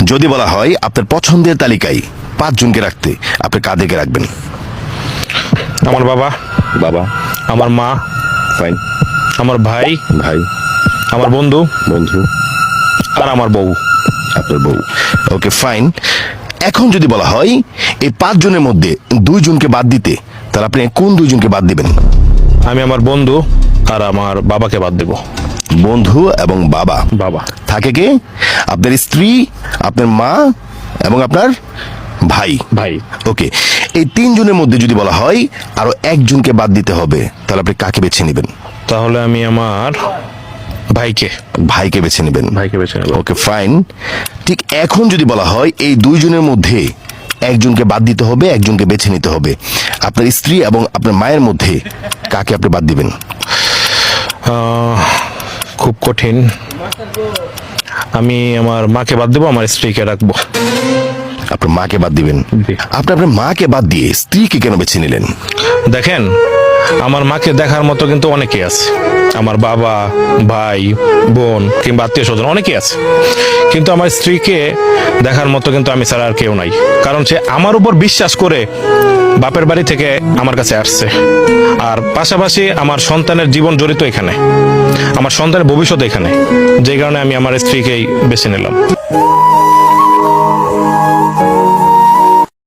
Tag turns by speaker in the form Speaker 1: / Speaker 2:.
Speaker 1: যদি বলা হয় আপনার পছন্দের তালিকায় 5 জনকে রাখতে, আপনি কাদেরকে রাখবেন?
Speaker 2: আমার বাবা,
Speaker 1: বাবা,
Speaker 2: আমার মা,
Speaker 1: ফাইন,
Speaker 2: আমার ভাই,
Speaker 1: ভাই,
Speaker 2: আমার বন্ধু,
Speaker 1: বন্ধু,
Speaker 2: আর আমার বউ।
Speaker 1: আপনার বউ। Okay fine. এখন যদি বলা হয় এই 5 জনের মধ্যে 2 জনকে বাদ দিতে, তাহলে আপনি কোন 2 জনকে বাদ দিবেন?
Speaker 2: আমি আমার বন্ধু আর আমার বাবাকে বাদ দেব।
Speaker 1: বন্ধু এবং বাবা।
Speaker 2: বাবা
Speaker 1: থাকে কে? আপনার স্ত্রী, আপনার মা এবং আপনার ভাই।
Speaker 2: ভাই।
Speaker 1: ওকে, এই 3 জনের মধ্যে যদি বলা হয় আরো 1 জনকে বাদ দিতে হবে, তাহলে আপনি কাকে বেছে নেবেন?
Speaker 2: তাহলে আমি আমার ভাইকে
Speaker 1: ভাইকে বেছে নেবেন।
Speaker 2: ভাইকে বেছে নেব।
Speaker 1: Okay fine. ঠিক এখন যদি বলা হয় এই 2 জনের মধ্যে 1 জনকে বাদ দিতে হবে, 1 জনকে বেছে নিতে হবে, আপনার স্ত্রী এবং আপনার মায়ের মধ্যে কাকে আপনি বাদ দিবেন?
Speaker 2: খুব কঠিন। আমি আমার মাকে বাদ দেবো, আমার স্ত্রীকে রাখবো।
Speaker 1: আপনার মাকে বাদ দিবেন?
Speaker 2: জি।
Speaker 1: আপনি আপনার মাকে বাদ দিয়ে স্ত্রীকে কেন বেছে নিলেন?
Speaker 2: দেখেন, আমার মাকে দেখার মতো কিন্তু অনেকেই আছে। আমার বাবা, ভাই, বোন কিংবা আত্মীয় স্বজন অনেকেই আছে, কিন্তু আমার স্ত্রীকে দেখার মতো কিন্তু আমি ছাড়া আর কেউ নাই। কারণ সে আমার উপর বিশ্বাস করে বাপের বাড়ি থেকে আমার কাছে আসছে, আর পাশাপাশি আমার সন্তানের জীবন জড়িত এখানে, আমার সন্তানের ভবিষ্যৎ এখানে, যে কারণে আমি আমার স্ত্রীকেই বেছে নিলাম।